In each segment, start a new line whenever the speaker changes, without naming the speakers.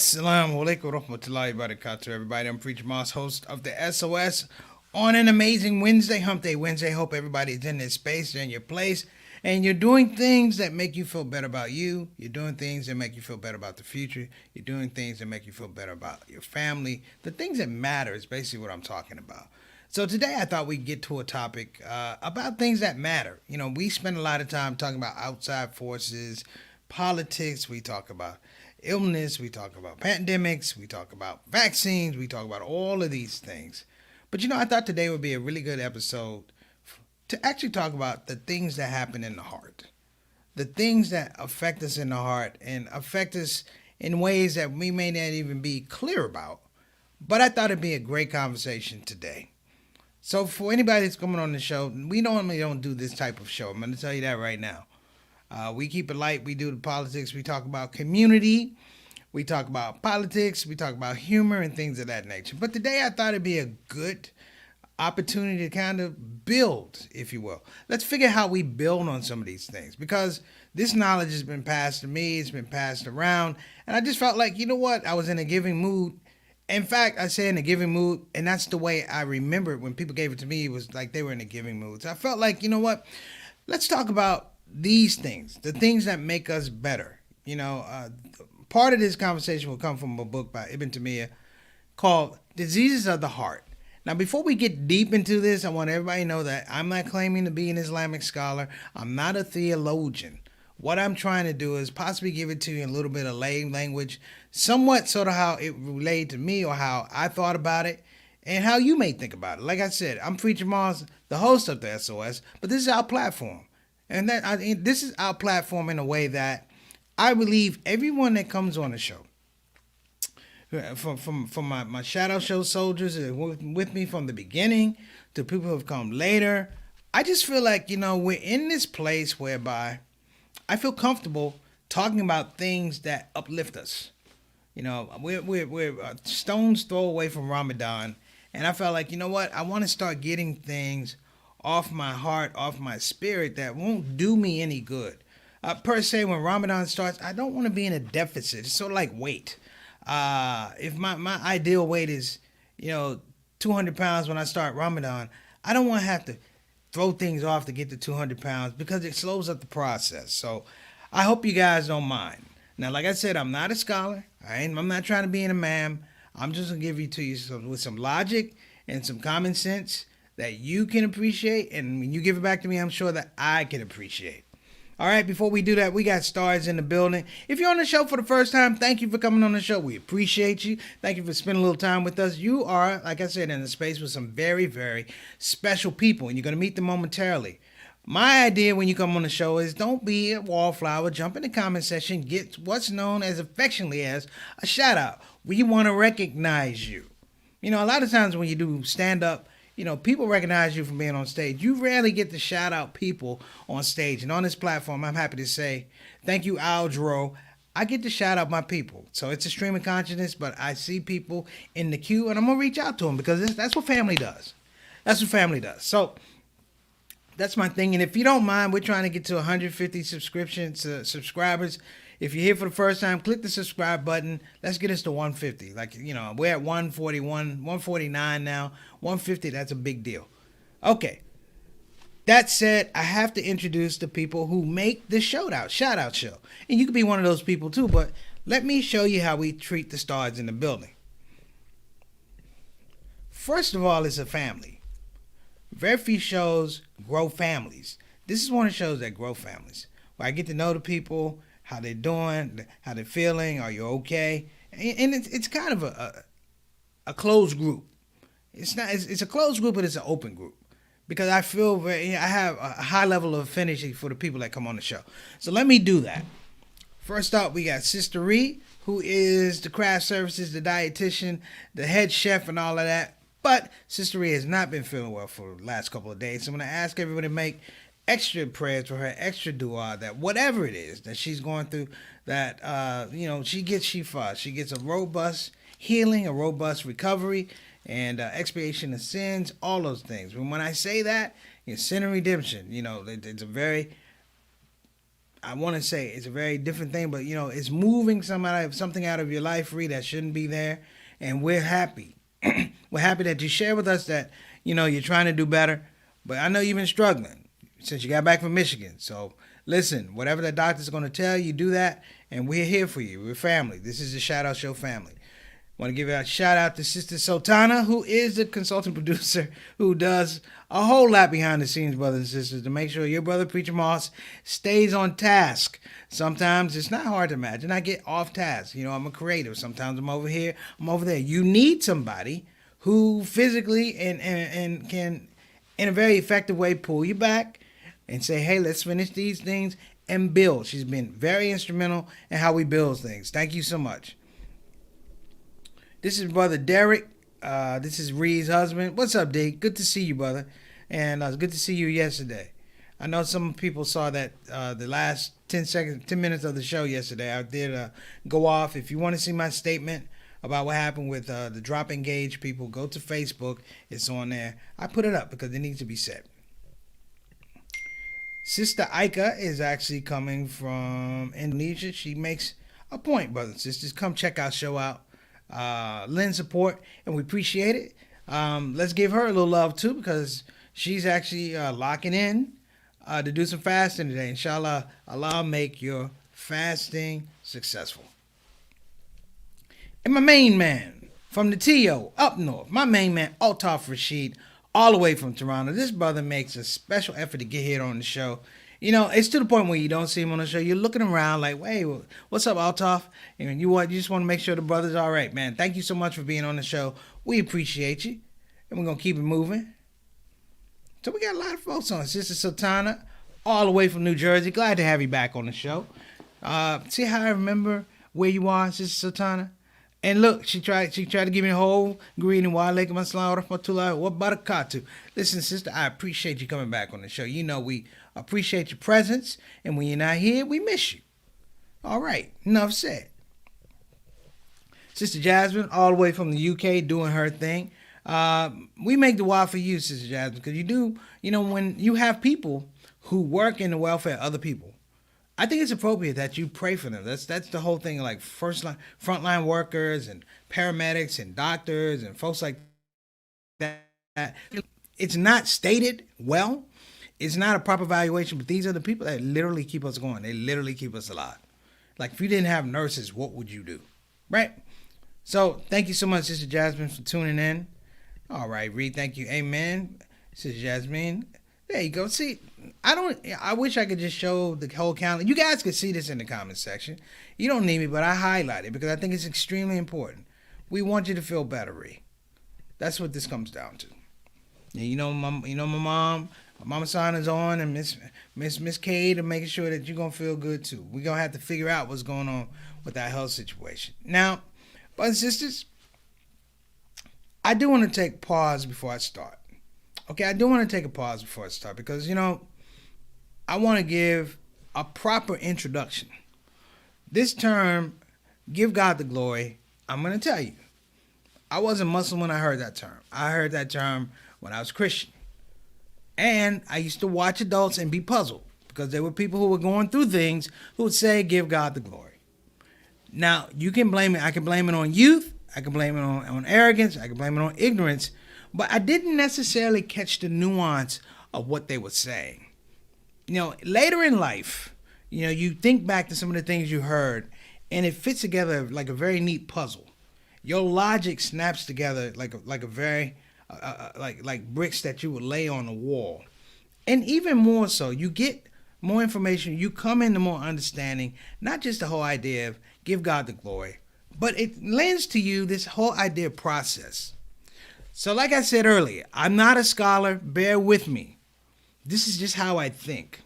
Assalamu alaikum warahmatullahi wabarakatuh, everybody. I'm Preacher Moss, host of the SOS on an amazing Wednesday, Hump Day Wednesday. Hope everybody's in this space, they're in your place, and you're doing things that make you feel better about you. You're doing things that make you feel better about the future. You're doing things that make you feel better about your family. The things that matter is basically what I'm talking about. So today I thought we'd get to a topic about things that matter. You know, we spend a lot of time talking about outside forces, politics, we talk about illness, we talk about pandemics, we talk about vaccines, we talk about all of these things. But you know, I thought today would be a really good episode to actually talk about the things that happen in the heart, the things that affect us in the heart and affect us in ways that we may not even be clear about. But I thought it'd be a great conversation today. So for anybody that's coming on the show, we normally don't do this type of show. I'm going to tell you that right now. We keep it light. We do the politics. We talk about community. We talk about politics. We talk about humor and things of that nature. But today I thought it'd be a good opportunity to kind of build, if you will. Let's figure out how we build on some of these things, because this knowledge has been passed to me. It's been passed around. And I just felt like, you know what? I was in a giving mood. In fact, I say in a giving mood, and that's the way I remember it when people gave it to me. It was like they were in a giving mood. So I felt like, you know what? Let's talk about these things, the things that make us better. You know, part of this conversation will come from a book by Ibn Taymiyyah called Diseases of the Heart. Now, before we get deep into this, I want everybody to know that I'm not claiming to be an Islamic scholar. I'm not a theologian. What I'm trying to do is possibly give it to you in a little bit of lay language, somewhat sort of how it related to me or how I thought about it and how you may think about it. Like I said, I'm Preacher Moss, the host of the SOS, but this is our platform. And this is our platform in a way that I believe everyone that comes on the show, from my shadow show soldiers that were with me from the beginning to people who have come later, I just feel like, you know, we're in this place whereby I feel comfortable talking about things that uplift us. You know, we're a stone's throw away from Ramadan, and I felt like, you know what, I want to start getting things off my heart, off my spirit that won't do me any good. Per se, when Ramadan starts, I don't want to be in a deficit. It's sort of like weight. If my ideal weight is, you know, 200 pounds when I start Ramadan, I don't want to have to throw things off to get to 200 pounds because it slows up the process. So I hope you guys don't mind. Now, like I said, I'm not a scholar. I'm not trying to be an imam. I'm just going to give you to you with some logic and some common sense that you can appreciate, and when you give it back to me, I'm sure that I can appreciate. All right, before we do that, we got stars in the building. If you're on the show for the first time, thank you for coming on the show. We appreciate you. Thank you for spending a little time with us. You are, like I said, in a space with some very, very special people, and you're going to meet them momentarily. My idea when you come on the show is don't be a wallflower. Jump in the comment section. Get what's known as affectionately as a shout out. We want to recognize you. You know, a lot of times when you do stand up, you know, people recognize you from being on stage. You rarely get to shout out people on stage. And on this platform, I'm happy to say, thank you, Aldro. I get to shout out my people. So it's a stream of consciousness, but I see people in the queue, and I'm going to reach out to them because that's what family does. That's what family does. So that's my thing. And if you don't mind, we're trying to get to 150 subscribers. If you're here for the first time, click the subscribe button. Let's get us to 150. Like, you know, we're at 141, 149 now. 150, that's a big deal. Okay. That said, I have to introduce the people who make the shout out show. And you could be one of those people too, but let me show you how we treat the stars in the building. First of all, it's a family. Very few shows grow families. This is one of the shows that grow families, where I get to know the people, how they're doing, how they're feeling, are you okay? And it's kind of a closed group. It's a closed group, but it's an open group. Because I have a high level of affinity for the people that come on the show. So let me do that. First up, we got Sister Ree, who is the craft services, the dietitian, the head chef, and all of that. But Sister Ree has not been feeling well for the last couple of days. So I'm going to ask everybody to make extra prayers for her, extra dua, that whatever it is that she's going through, that, she gets shifa. She gets a robust healing, a robust recovery, and expiation of sins, all those things. When I say that, sin and redemption, it's a very I want to say it's a very different thing, but it's moving something out of your life, Ree, that shouldn't be there, and we're happy. We're happy that you share with us that you're trying to do better, but I know you've been struggling since you got back from Michigan. So listen, whatever the doctor's going to tell you, do that, and we're here for you. We're family. This is the Shout Out Show family. Want to give a shout out to Sister Sultana, who is the consultant producer who does a whole lot behind the scenes, brothers and sisters, to make sure your brother Preacher Moss stays on task. Sometimes it's not hard to imagine. I get off task. I'm a creative. Sometimes I'm over here, I'm over there. You need somebody who physically and can, in a very effective way, pull you back and say, hey, let's finish these things and build. She's been very instrumental in how we build things. Thank you so much. This is Brother Derek. This is Reed's husband. What's up, D? Good to see you, brother. And it was good to see you yesterday. I know some people saw that the last 10 minutes of the show yesterday. I did go off. If you want to see my statement about what happened with the Drop Engage people, go to Facebook. It's on there. I put it up because it needs to be said. Sister Ika is actually coming from Indonesia. She makes a point, brothers and sisters. Come check our show out. Lend support, and we appreciate it. Let's give her a little love too, because she's actually locking in to do some fasting today. Inshallah, Allah make your fasting successful. And my main man from the TO up north, my main man Altaf Rashid, all the way from Toronto. This brother makes a special effort to get here on the show. It's to the point where you don't see him on the show. You're looking around like, hey, what's up, Altaf? And you just want to make sure the brother's all right, man. Thank you so much for being on the show. We appreciate you. And we're going to keep it moving. So we got a lot of folks on. Sister Sultana, all the way from New Jersey. Glad to have you back on the show. See how I remember where you are, Sister Sultana? And look, she tried to give me a whole greeting. Wa alaikum assalam wa rahmatullahi wa barakatuh. Listen, sister, I appreciate you coming back on the show. We appreciate your presence, and when you're not here, we miss you. All right, enough said. Sister Jasmine, all the way from the UK, doing her thing. We make the dua for you, Sister Jasmine, because you do, when you have people who work in the welfare of other people, I think it's appropriate that you pray for them. That's the whole thing, like frontline workers and paramedics and doctors and folks like that. It's not stated well. It's not a proper evaluation, but these are the people that literally keep us going. They literally keep us alive. Like, if you didn't have nurses, what would you do? Right? So, thank you so much, Sister Jasmine, for tuning in. All right, Reed, thank you. Amen. Sister Jasmine. There you go. See, I wish I could just show the whole calendar. You guys can see this in the comment section. You don't need me, but I highlight it because I think it's extremely important. We want you to feel better, Reed. That's what this comes down to. And my mom, Mama San is on, and Miss Cade are making sure that you're gonna feel good too. We're gonna have to figure out what's going on with our health situation. Now, brothers and sisters, I do want to take pause before I start. Okay, I do want to take a pause before I start because, I want to give a proper introduction. This term, give God the glory, I'm going to tell you. I wasn't Muslim when I heard that term. I heard that term when I was Christian. And I used to watch adults and be puzzled because there were people who were going through things who would say, give God the glory. Now, you can blame it. I can blame it on youth. I can blame it on arrogance. I can blame it on ignorance. But I didn't necessarily catch the nuance of what they were saying. Later in life, you think back to some of the things you heard, and it fits together like a very neat puzzle. Your logic snaps together like a very like bricks that you would lay on a wall. And even more so, you get more information. You come into more understanding, not just the whole idea of give God the glory, but it lends to you this whole idea process. So like I said earlier, I'm not a scholar. Bear with me. This is just how I think.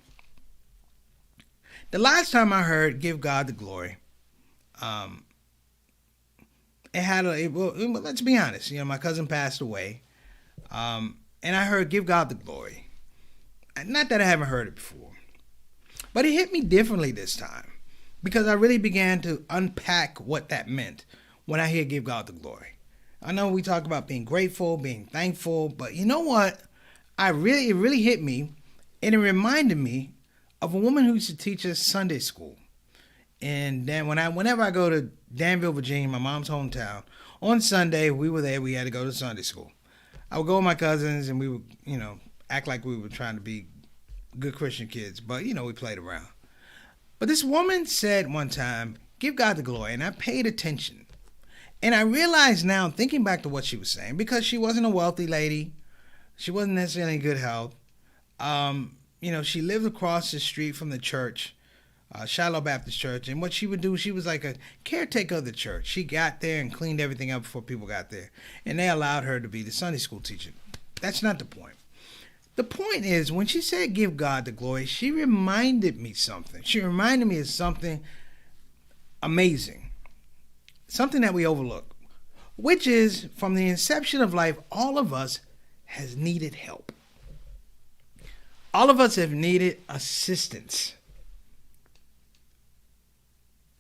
The last time I heard give God the glory, let's be honest. My cousin passed away, and I heard give God the glory. Not that I haven't heard it before, but it hit me differently this time because I really began to unpack what that meant when I hear give God the glory. I know we talk about being grateful, being thankful, but you know what? It really hit me, and it reminded me of a woman who used to teach us Sunday school. And then whenever I go to Danville, Virginia, my mom's hometown, on Sunday we were there. We had to go to Sunday school. I would go with my cousins, and we would, act like we were trying to be good Christian kids, but we played around. But this woman said one time, "Give God the glory," and I paid attention. And I realize now, thinking back to what she was saying, because she wasn't a wealthy lady, she wasn't necessarily in good health. She lived across the street from the church, Shiloh Baptist Church, and what she would do, she was like a caretaker of the church. She got there and cleaned everything up before people got there, and they allowed her to be the Sunday school teacher. That's not the point. The point is, when she said "give God the glory," she reminded me something. She reminded me of something amazing, something that we overlook, which is, from the inception of life, all of us has needed help. All of us have needed assistance.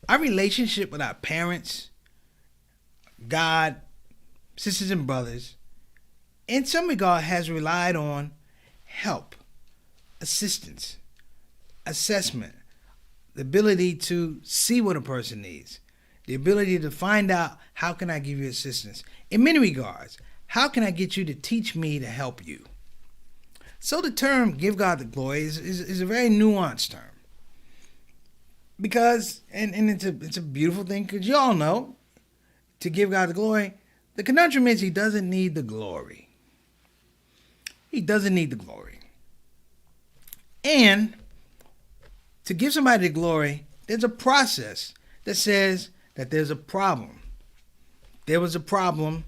Our relationship with our parents, God, sisters and brothers, in some regard has relied on help, assistance, assessment, the ability to see what a person needs, the ability to find out, how can I give you assistance? In many regards, how can I get you to teach me to help you? So the term "give God the glory" is a very nuanced term. Because, and it's a beautiful thing, because you all know, to give God the glory, the conundrum is he doesn't need the glory. He doesn't need the glory. And to give somebody the glory, there's a process that says that there's a problem. There was a problem.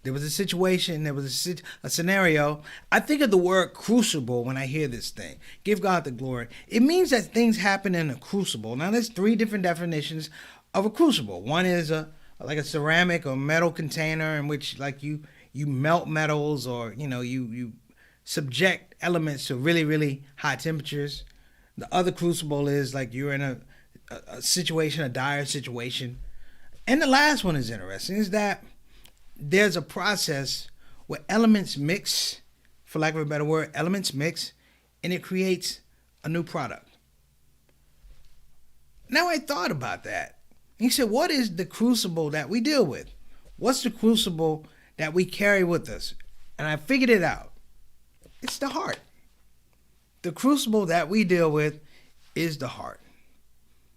There was a situation. There was a scenario. I think of the word crucible when I hear this thing. Give God the glory. It means that things happen in a crucible. Now, there's 3 different definitions of a crucible. One is like a ceramic or metal container in which, like, you melt metals, or you subject elements to really, really high temperatures. The other crucible is like you're in a situation, a dire situation. And the last one is interesting, is that there's a process where elements mix, for lack of a better word, elements mix, and it creates a new product. Now I thought about that. He said, what is the crucible that we deal with? What's the crucible that we carry with us? And I figured it out. It's the heart. The crucible that we deal with is the heart.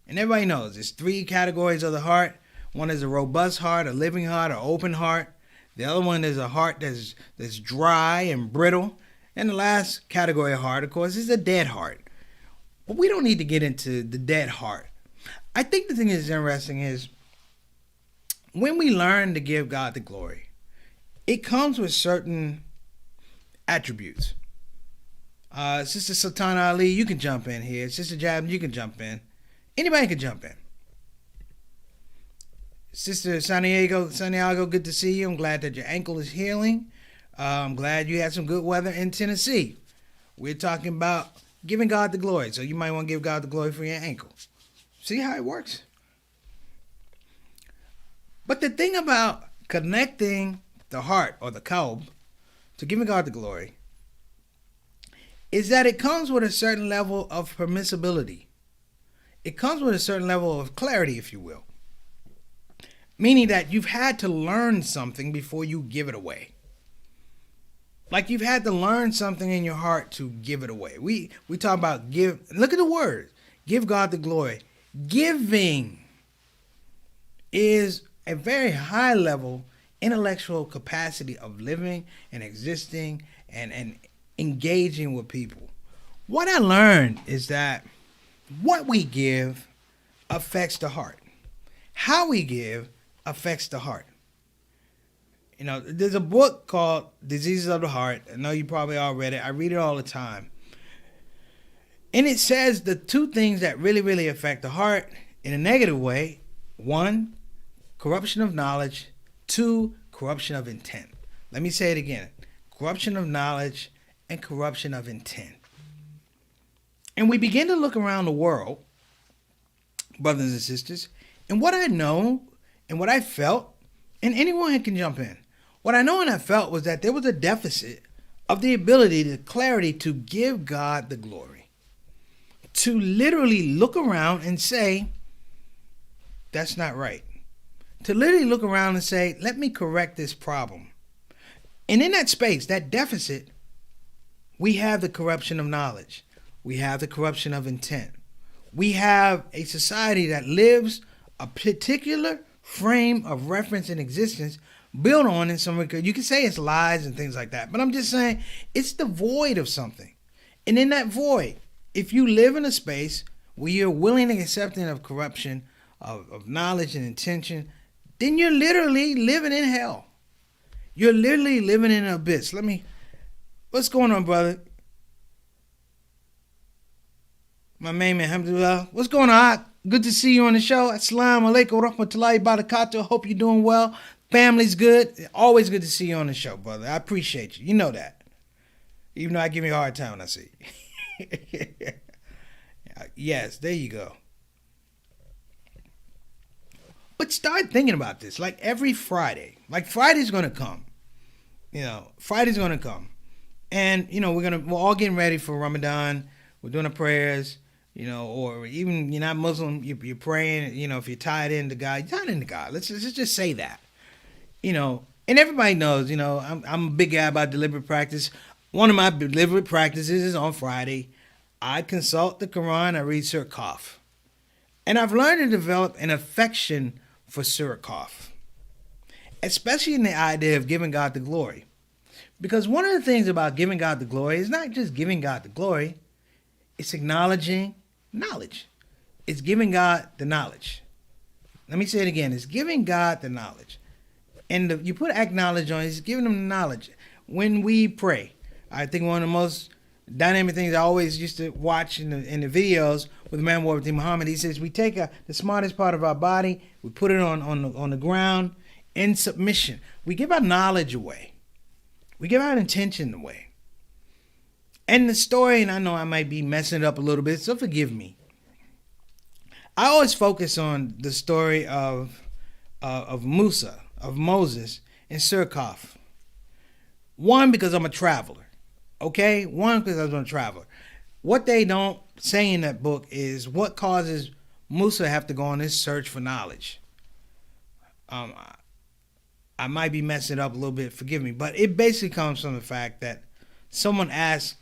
And everybody knows there's 3 categories of the heart. One is a robust heart, a living heart, an open heart. The other one is a heart that's dry and brittle. And the last category of heart, of course, is a dead heart. But we don't need to get into the dead heart. I think the thing that's interesting is when we learn to give God the glory, it comes with certain attributes. Sister Sultana Ali, you can jump in here. Sister Jab, you can jump in. Anybody can jump in. Sister Santiago, good to see you. I'm glad that your ankle is healing. I'm glad you had some good weather in Tennessee. We're talking about giving God the glory, so you might want to give God the glory for your ankle. See how it works? But the thing about connecting the heart, or the qalb, to giving God the glory, is that it comes with a certain level of permissibility. It comes with a certain level of clarity, if you will. Meaning that you've had to learn something before you give it away. Like you've had to learn something in your heart to give it away. We talk about give. Look at the word. Give God the glory. Giving is a very high level intellectual capacity of living and existing and engaging with people. What I learned is that what we give affects the heart. How we give affects the heart. There's a book called Diseases of the Heart. I know you probably all read it. I read it all the time. And it says the 2 things that really, really affect the heart in a negative way. 1, corruption of knowledge. 2, corruption of intent. Let me say it again. Corruption of knowledge and corruption of intent. And we begin to look around the world, brothers and sisters, and what I know and what I felt, and anyone can jump in. What I know and I felt was that there was a deficit of the ability, the clarity to give God the glory. to literally look around and say, that's not right. To literally look around and say, let me correct this problem. And in that space, that deficit, we have the corruption of knowledge. We have the corruption of intent. We have a society that lives a particular frame of reference and existence built on in some regard. You can say it's lies and things like that, but I'm just saying it's the void of something. And in that void, if you live in a space where you're willing and accepting of corruption, of knowledge and intention, then you're literally living in hell. You're literally living in an abyss. What's going on, brother? My main man, alhamdulillah. What's going on? Good to see you on the show. Assalamu alaikum rahmatullahi barakatuh. Hope you're doing well. Family's good. Always good to see you on the show, brother. I appreciate you. You know that. Even though I give you a hard time when I see you. Yes, there you go. But start thinking about this. Like every Friday. Like Friday's going to come. Friday's going to come. And, we're all getting ready for Ramadan. We're doing the prayers. Or even you're not Muslim, you're praying, if you're tied into God, you're tied into God. Let's just say that. And everybody knows, I'm a big guy about deliberate practice. One of my deliberate practices is on Friday. I consult the Quran, I read Surah Qaf. And I've learned to develop an affection for Surah Qaf, especially in the idea of giving God the glory. Because one of the things about giving God the glory is not just giving God the glory, it's acknowledging knowledge. It's giving God the knowledge. Let me say it again. It's giving God the knowledge. And you put acknowledge on it, it's giving them the knowledge. When we pray, I think one of the most dynamic things I always used to watch in the videos with the man Prophet Muhammad, he says we take the smartest part of our body, we put it on the ground in submission. We give our knowledge away. We give our intention away. And the story, and I know I might be messing it up a little bit, so forgive me. I always focus on the story of Moses, in Surah Qaf. One, because I'm a traveler. Okay? One, because I'm a traveler. What they don't say in that book is what causes Musa to have to go on this search for knowledge. I might be messing it up a little bit, forgive me, but it basically comes from the fact that someone asked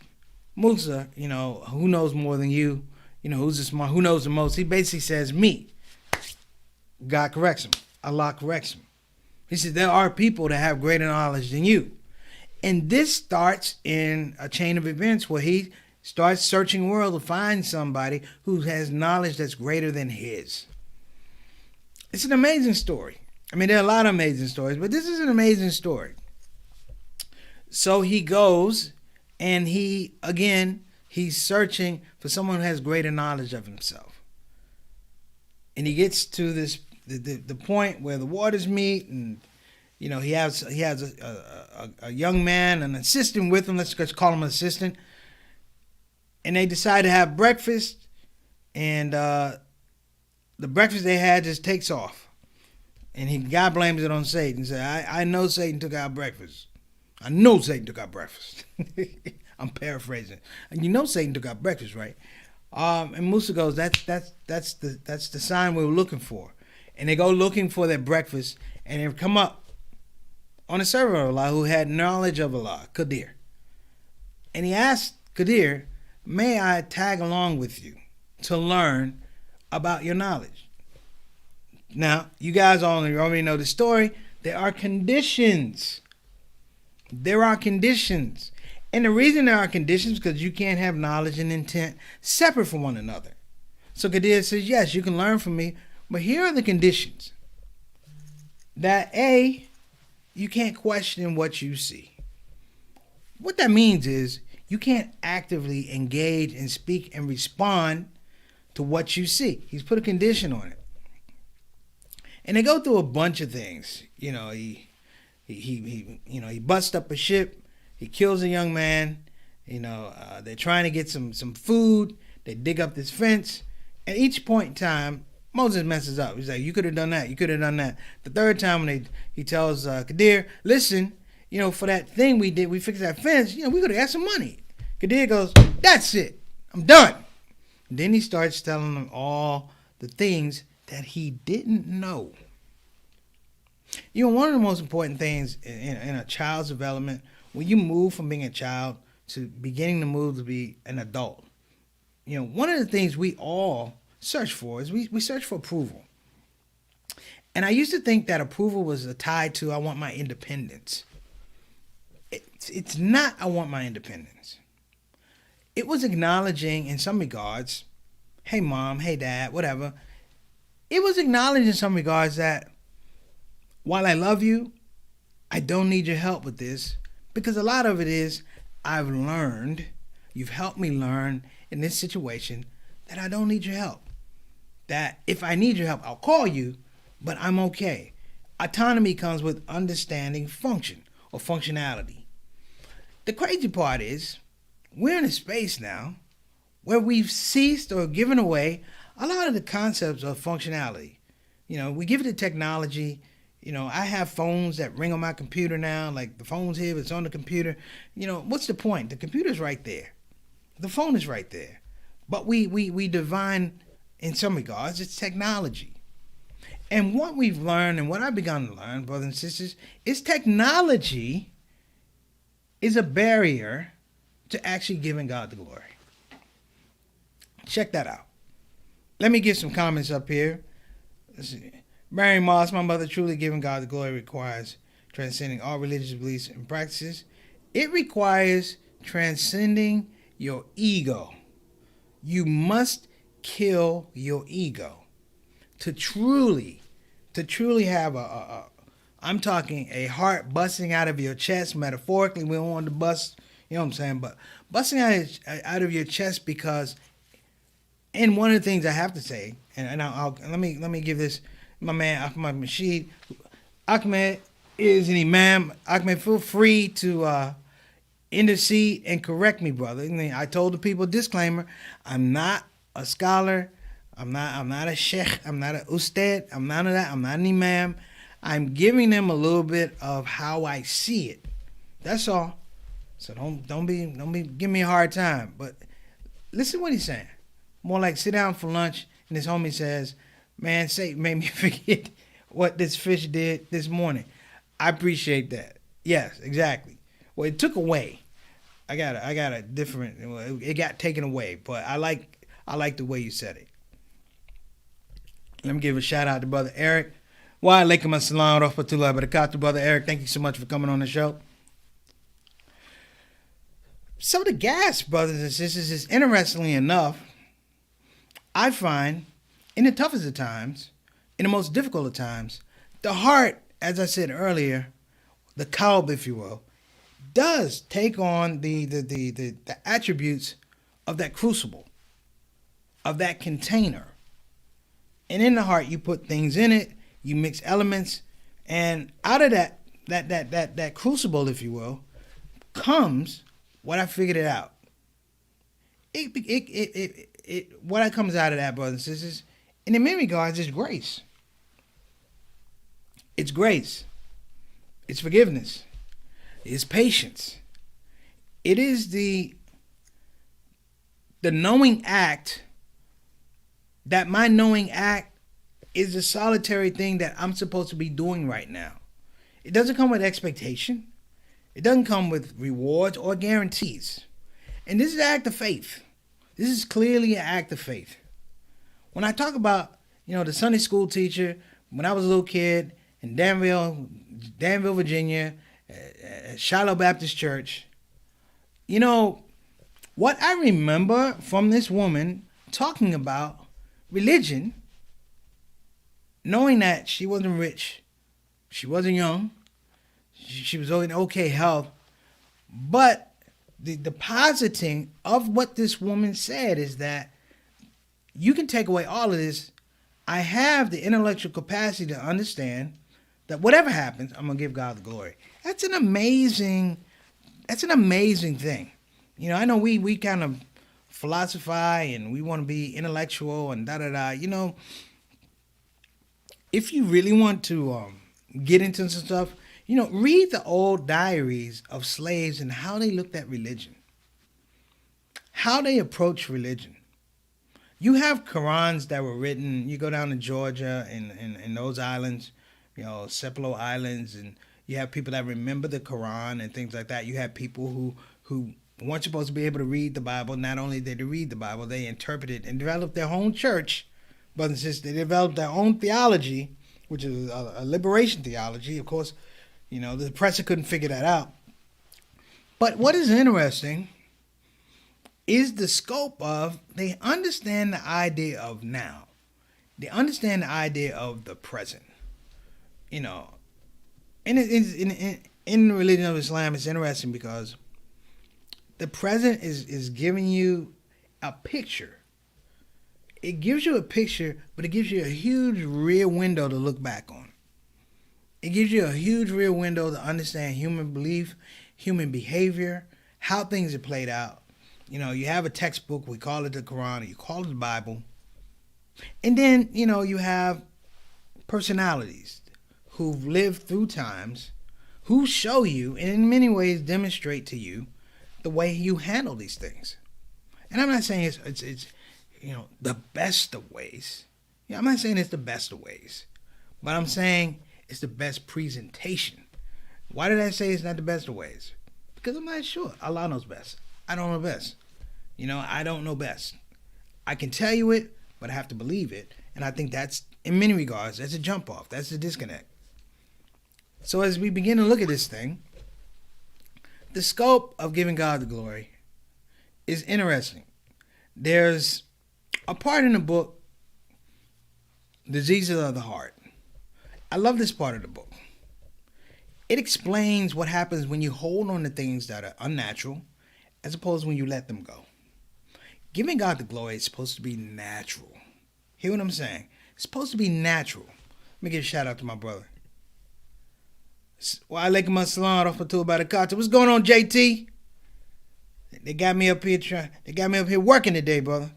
Musa, who knows more than you? Who's the smart? Who knows the most? He basically says, me. God corrects him. Allah corrects him. He said, there are people that have greater knowledge than you. And this starts in a chain of events where he starts searching the world to find somebody who has knowledge that's greater than his. It's an amazing story. I mean, there are a lot of amazing stories, but this is an amazing story. So he goes and he's searching for someone who has greater knowledge of himself. And he gets to the point where the waters meet, and he has a young man, an assistant with him. Let's call him an assistant. And they decide to have breakfast, and the breakfast they had just takes off. And God blames it on Satan. He said, I know Satan took our breakfast. I know Satan took our breakfast. I'm paraphrasing. And Satan took our breakfast, right? And Musa goes, that's the sign we were looking for. And they go looking for their breakfast, and they come up on a servant of Allah who had knowledge of Allah, Qadir. And he asked Qadir, may I tag along with you to learn about your knowledge? Now, you guys already know the story. There are conditions. There are conditions. And the reason there are conditions is because you can't have knowledge and intent separate from one another. So Qadir says, yes, you can learn from me, but here are the conditions. That A, you can't question what you see. What that means is you can't actively engage and speak and respond to what you see. He's put a condition on it. And they go through a bunch of things. He busts up a ship. He kills a young man. They're trying to get some food. They dig up this fence. At each point in time, Moses messes up. He's like, you could have done that. You could have done that. The third time when he tells Qadir, listen, for that thing we did, we fixed that fence, we could have got some money. Qadir goes, that's it. I'm done. Then he starts telling them all the things that he didn't know. You know, one of the most important things in a child's development, when you move from being a child to beginning to move to be an adult, you know, one of the things we all search for is we search for approval. And I used to think that approval was tied to I want my independence. It's not I want my independence. It was acknowledging in some regards, hey mom, hey dad, whatever. It was acknowledging in some regards that while I love you, I don't need your help with this, because a lot of it is I've learned, you've helped me learn in this situation that I don't need your help. That if I need your help, I'll call you, but I'm okay. Autonomy comes with understanding function or functionality. The crazy part is we're in a space now where we've ceased or given away a lot of the concepts of functionality. You know, we give it to technology. You know, I have phones that ring on my computer now, like the phone's here, it's on the computer. You know, what's the point? The computer's right there. The phone is right there. But we divine, in some regards, it's technology. And what we've learned and what I've begun to learn, brothers and sisters, is technology is a barrier to actually giving God the glory. Check that out. Let me get some comments up here. Let's see. Mary Moss, my mother, truly giving God the glory requires transcending all religious beliefs and practices. It requires transcending your ego. You must kill your ego to truly have I'm talking a heart busting out of your chest. Metaphorically, we don't want to bust, you know what I'm saying, but busting out of your chest, because, and one of the things I have to say, and I'll let me give this, my man Ahmed Rashid. Ahmed is an imam. Ahmed, feel free to intercede and correct me, brother. I told the people, disclaimer, I'm not a scholar. I'm not a sheikh. I'm not a ustad. I'm none of that. I'm not an imam. I'm giving them a little bit of how I see it. That's all. So don't be give me a hard time. But listen to what he's saying. More like sit down for lunch and this homie says, man, say made me forget what this fish did this morning. I appreciate that. Yes, exactly. Well, it took away. I got a different. It got taken away, but I like the way you said it. Let me give a shout out to Brother Eric. Wa alaikum assalam wa rahmatullahi wa barakatuh. Brother Eric, thank you so much for coming on the show. So the gas, brothers and sisters, is interestingly enough, I find in the toughest of times, in the most difficult of times, the heart, as I said earlier, the kalb, if you will, does take on the attributes of that crucible, of that container. And in the heart, you put things in it, you mix elements, and out of that crucible, if you will, comes what I figured it out. What comes out of that, brothers and sisters, and in many regards, is grace. It's grace. It's forgiveness. It's patience. It is the knowing act, that my knowing act is a solitary thing that I'm supposed to be doing right now. It doesn't come with expectation. It doesn't come with rewards or guarantees. And this is an act of faith. This is clearly an act of faith. When I talk about, the Sunday school teacher, when I was a little kid in Danville, Virginia, at Shiloh Baptist Church, what I remember from this woman talking about religion, knowing that she wasn't rich, she wasn't young, she was in okay health, but the positing of what this woman said is that you can take away all of this. I have the intellectual capacity to understand that whatever happens, I'm gonna give God the glory. That's an amazing thing. I know we kind of philosophize and we want to be intellectual and da-da-da. If you really want to get into some stuff, read the old diaries of slaves and how they looked at religion, how they approached religion. You have Qurans that were written. You go down to Georgia and those islands, Sepulveda Islands, and you have people that remember the Quran and things like that. You have people who weren't supposed to be able to read the Bible. Not only did they read the Bible, they interpreted and developed their own church. Brothers and sisters, they developed their own theology, which is a liberation theology. Of course, the oppressor couldn't figure that out. But what is interesting is the scope of, they understand the idea of now. They understand the idea of the present. In the religion of Islam, it's interesting because the present is giving you a picture. It gives you a picture, but it gives you a huge rear window to look back on. It gives you a huge rear window to understand human belief, human behavior, how things are played out. You have a textbook, we call it the Quran, or you call it the Bible. And then, you have personalities who've lived through times, who show you, and in many ways demonstrate to you, the way you handle these things. And I'm not saying it's the best of ways. I'm not saying it's the best of ways. But I'm saying it's the best presentation. Why did I say it's not the best of ways? Because I'm not sure. Allah knows best. I don't know best. I don't know best. I can tell you it, but I have to believe it. And I think that's, in many regards, that's a jump off. That's a disconnect. So as we begin to look at this thing, the scope of giving God the glory is interesting. There's a part in the book, Diseases of the Heart. I love this part of the book. It explains what happens when you hold on to things that are unnatural as opposed to when you let them go. Giving God the glory is supposed to be natural. Hear what I'm saying? It's supposed to be natural. Let me give a shout out to my brother. Wa alaikum assalam wa rahmatullahi wa barakatuh. What's going on, JT? They got me up here working today, brother.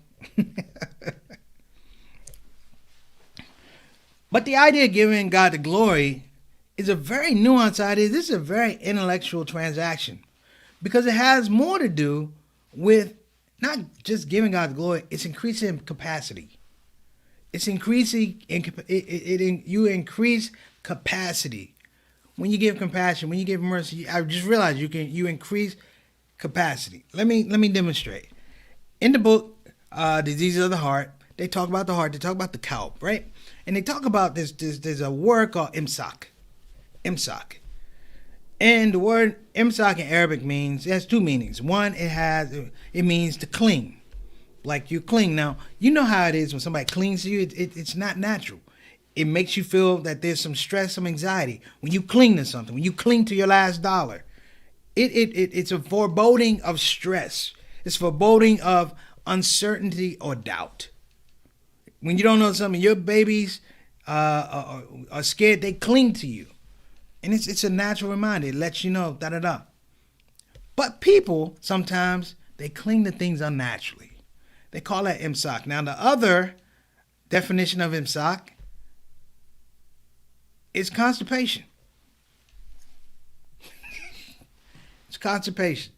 But the idea of giving God the glory is a very nuanced idea. This is a very intellectual transaction because it has more to do with not just giving God the glory, it's increasing capacity. It's increasing, you increase capacity. When you give compassion, when you give mercy, I just realized you increase capacity. Let me demonstrate. In the book, Diseases of the Heart, they talk about the heart, they talk about the kalb, right? And they talk about there's a word called imsak. Imsak. And the word imsak in Arabic it has two meanings. One, it means to cling. Like you cling. Now, you know how it is when somebody clings to you, it's not natural. It makes you feel that there's some stress, some anxiety. When you cling to something, when you cling to your last dollar, it's a foreboding of stress. It's foreboding of uncertainty or doubt. When you don't know something, your babies are scared, they cling to you. And it's a natural reminder. It lets you know, da-da-da. But people, sometimes, they cling to things unnaturally. They call that imsak. Now, the other definition of imsak is constipation. It's constipation.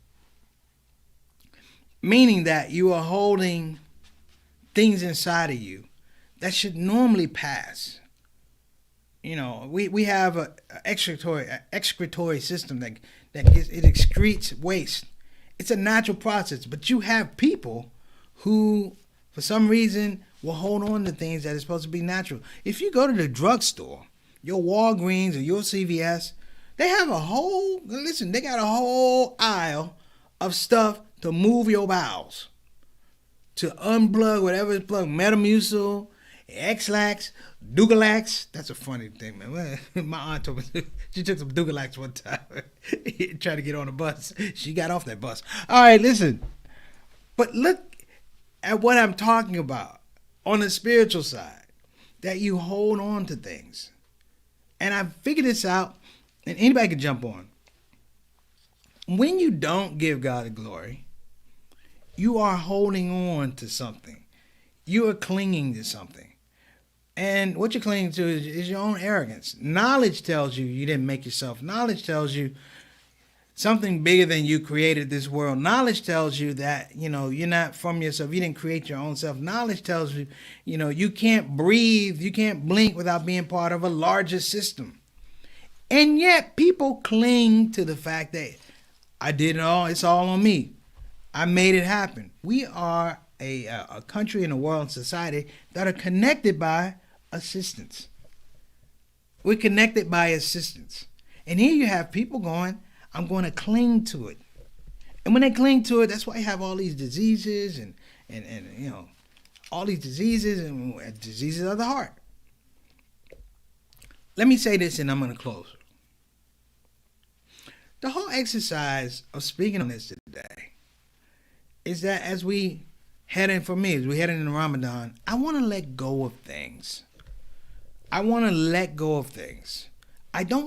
Meaning that you are holding things inside of you that should normally pass. We have an excretory system that excretes waste. It's a natural process, but you have people who, for some reason, will hold on to things that are supposed to be natural. If you go to the drugstore, your Walgreens or your CVS, they got a whole aisle of stuff to move your bowels, to unplug whatever is plugged, Metamucil, X-Lax, Dugalax. That's a funny thing, man. My aunt told me she took some Dugalax one time, tried to get on a bus. She got off that bus. All right, listen. But look at what I'm talking about on the spiritual side, that you hold on to things. And I figured this out, and anybody can jump on. When you don't give God the glory, you are holding on to something. You are clinging to something. And what you're clinging to is your own arrogance. Knowledge tells you didn't make yourself. Knowledge tells you Something bigger than you created this world. Knowledge tells you that, you're not from yourself. You didn't create your own self. Knowledge tells you, you can't breathe, you can't blink without being part of a larger system. And yet people cling to the fact that I did it all, it's all on me. I made it happen. We are a country and a world and society that are connected by assistance. We're connected by assistance. And here you have people going, I'm going to cling to it. And when they cling to it, that's why you have all these diseases and all these diseases and diseases of the heart. Let me say this and I'm going to close. The whole exercise of speaking on this today is that as we head in Ramadan, I want to let go of things. I don't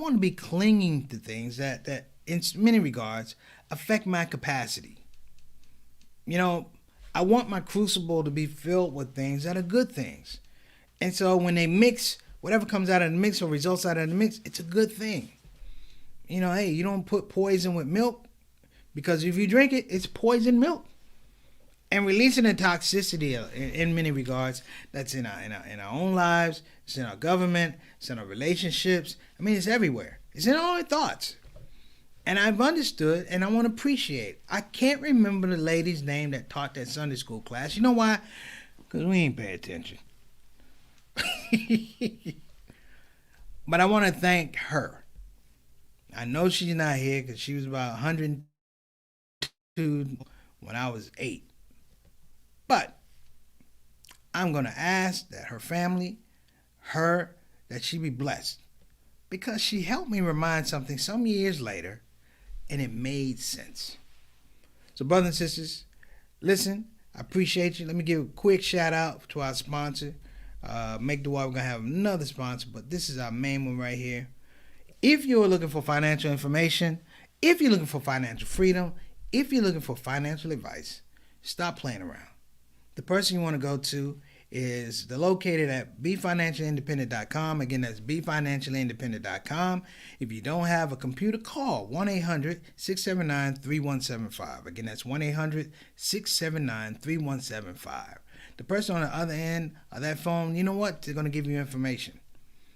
want to be clinging to things that in many regards affect my capacity. I want my crucible to be filled with things that are good things. And so when they mix, whatever comes out of the mix or results out of the mix, it's a good thing. Hey, you don't put poison with milk, because if you drink it, it's poison milk. And releasing the toxicity in many regards, that's in our own lives, it's in our government, it's in our relationships. It's everywhere. It's in all our thoughts. And I've understood, and I want to appreciate. I can't remember the lady's name that taught that Sunday school class. You know why? Because we ain't pay attention. But I want to thank her. I know she's not here because she was about 102 when I was 8. But I'm going to ask that her family, that she be blessed. Because she helped me remind something some years later, and it made sense. So brothers and sisters, listen, I appreciate you. Let me give a quick shout out to our sponsor. Make the We're going to have another sponsor, but this is our main one right here. If you're looking for financial information, if you're looking for financial freedom, if you're looking for financial advice, stop playing around. The person you want to go to is located at BeFinanciallyIndependent.com. Again, that's BeFinanciallyIndependent.com. If you don't have a computer, call 1-800-679-3175. Again, that's 1-800-679-3175. The person on the other end of that phone, you know what? They're going to give you information.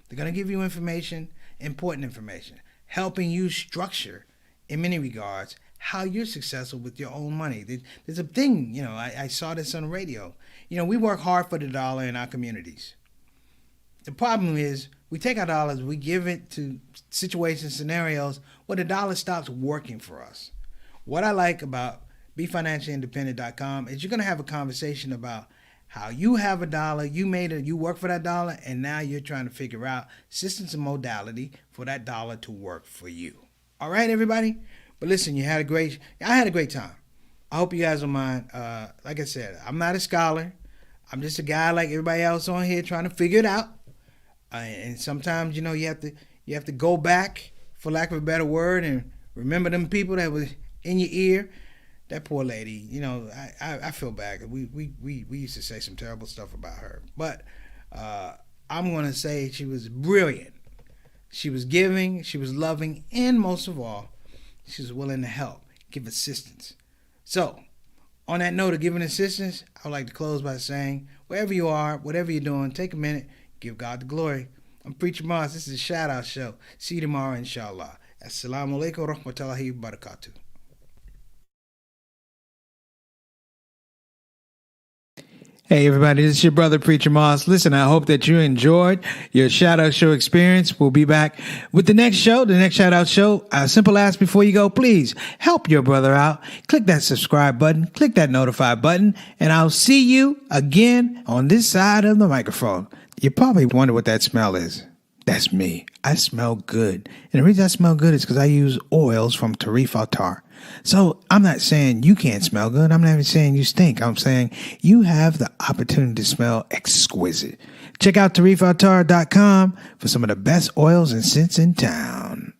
They're going to give you information, important information, helping you structure, in many regards, how you're successful with your own money. There's a thing, I saw this on the radio. We work hard for the dollar in our communities. The problem is we take our dollars, we give it to situations, scenarios where the dollar stops working for us. What I like about BeFinanciallyIndependent.com is you're going to have a conversation about how you have a dollar, you work for that dollar, and now you're trying to figure out systems and modality for that dollar to work for you. All right, everybody? But listen, I had a great time. I hope you guys don't mind. Like I said, I'm not a scholar. I'm just a guy like everybody else on here trying to figure it out. And sometimes, you have to go back, for lack of a better word, and remember them people that was in your ear. That poor lady, I feel bad. We used to say some terrible stuff about her. But I'm going to say she was brilliant. She was giving, she was loving, and most of all, she was willing to help, give assistance. So, on that note of giving assistance, I would like to close by saying, wherever you are, whatever you're doing, take a minute, give God the glory. I'm Preacher Moss. This is a shout-out show. See you tomorrow, inshallah. Assalamu alaikum wa rahmatullahi wa barakatuh. Hey everybody, this is your brother Preacher Moss. Listen, I hope that you enjoyed your shout out show experience. We'll be back with the next show, the next shout out show. A simple ask before you go, please help your brother out. Click that subscribe button, click that notify button, and I'll see you again on this side of the microphone. You probably wonder what that smell is. That's me. I smell good. And the reason I smell good is because I use oils from Tarif Attar. So I'm not saying you can't smell good. I'm not even saying you stink. I'm saying you have the opportunity to smell exquisite. Check out TarifAttar.com for some of the best oils and scents in town.